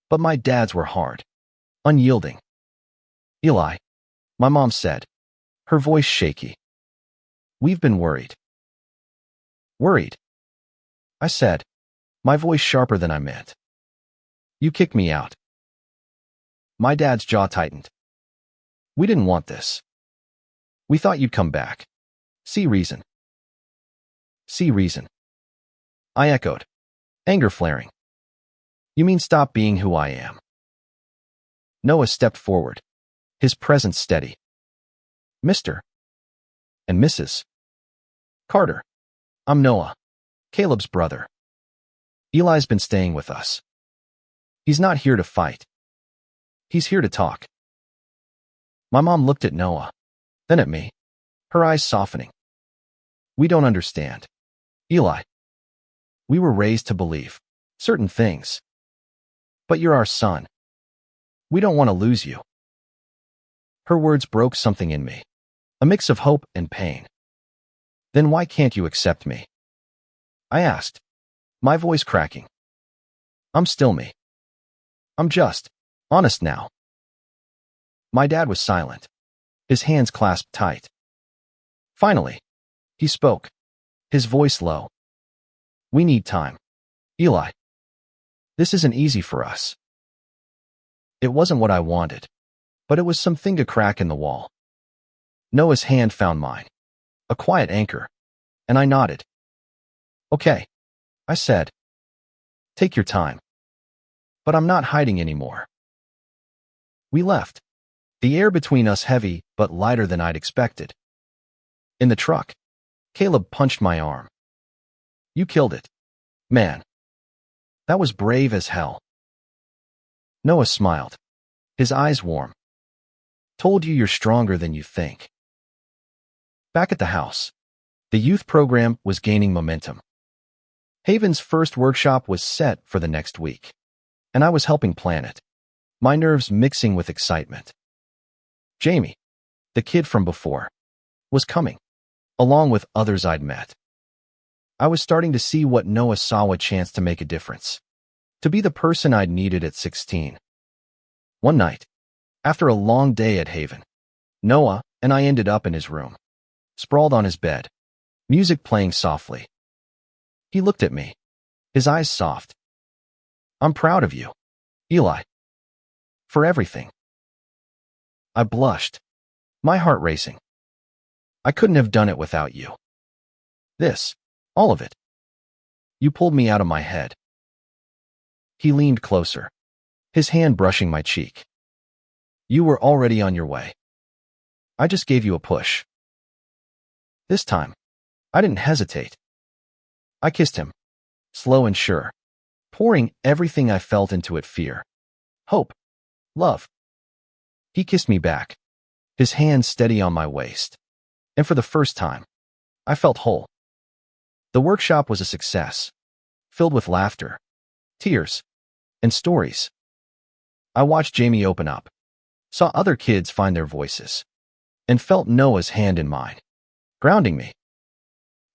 but my dad's were hard, unyielding. "Eli," my mom said, her voice shaky. "We've been worried." "Worried?" I said, my voice sharper than I meant. "You kicked me out." My dad's jaw tightened. "We didn't want this. We thought you'd come back. See reason." "See reason?" I echoed, anger flaring. "You mean stop being who I am?" Noah stepped forward, his presence steady. "Mr. and Mrs. Carter. I'm Noah, Caleb's brother. Eli's been staying with us. He's not here to fight. He's here to talk." My mom looked at Noah, then at me, her eyes softening. "We don't understand, Eli. We were raised to believe certain things. But you're our son. We don't want to lose you." Her words broke something in me, a mix of hope and pain. "Then why can't you accept me?" I asked, my voice cracking. "I'm still me. I'm just honest now." My dad was silent, his hands clasped tight. Finally, he spoke, his voice low. "We need time, Eli. This isn't easy for us." It wasn't what I wanted, but it was something to crack in the wall. Noah's hand found mine, a quiet anchor, and I nodded. "Okay," I said. "Take your time. But I'm not hiding anymore." We left, the air between us heavy but lighter than I'd expected. In the truck, Caleb punched my arm. "You killed it, man. That was brave as hell." Noah smiled, his eyes warm. "Told you you're stronger than you think." Back at the house, the youth program was gaining momentum. Haven's first workshop was set for the next week, and I was helping plan it, my nerves mixing with excitement. Jamie, the kid from before, was coming, along with others I'd met. I was starting to see what Noah saw: a chance to make a difference, to be the person I'd needed at 16. One night, after a long day at Haven, Noah and I ended up in his room, sprawled on his bed, music playing softly. He looked at me, his eyes soft. I'm proud of you, Eli. For everything. I blushed, my heart racing. I couldn't have done it without you. This, all of it. You pulled me out of my head. He leaned closer, his hand brushing my cheek. You were already on your way. I just gave you a push. This time, I didn't hesitate. I kissed him, slow and sure, pouring everything I felt into it: fear, hope, love. He kissed me back, his hand steady on my waist. And for the first time, I felt whole. The workshop was a success, filled with laughter, tears, and stories. I watched Jamie open up, saw other kids find their voices, and felt Noah's hand in mine, grounding me.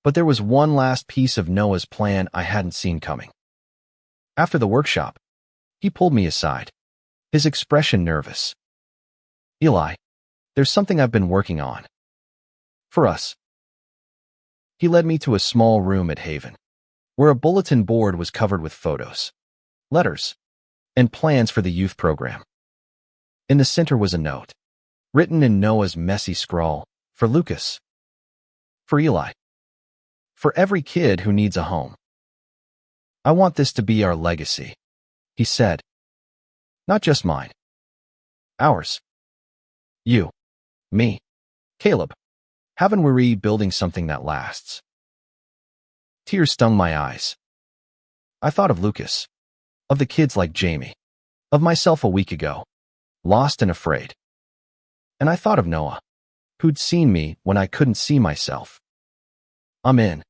But there was one last piece of Noah's plan I hadn't seen coming. After the workshop, he pulled me aside, his expression nervous. Eli, there's something I've been working on. For us. He led me to a small room at Haven, where a bulletin board was covered with photos, letters, and plans for the youth program. In the center was a note, written in Noah's messy scrawl, for Lucas. For Eli. For every kid who needs a home. I want this to be our legacy, he said. Not just mine. Ours. You. Me. Caleb. Haven't we building something that lasts? Tears stung my eyes. I thought of Lucas, of the kids like Jamie, of myself a week ago, lost and afraid. And I thought of Noah, who'd seen me when I couldn't see myself. I'm in,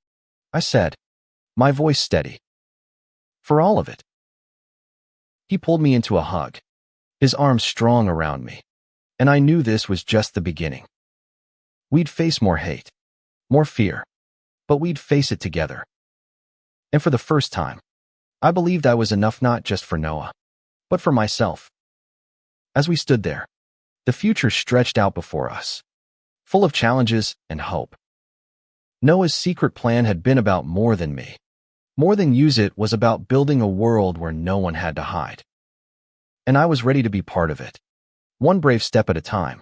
I said, my voice steady. For all of it. He pulled me into a hug, his arms strong around me, and I knew this was just the beginning. We'd face more hate, more fear, but we'd face it together. And for the first time, I believed I was enough not just for Noah, but for myself. As we stood there, the future stretched out before us, full of challenges and hope. Noah's secret plan had been about more than me. More than use it was about building a world where no one had to hide. And I was ready to be part of it, one brave step at a time.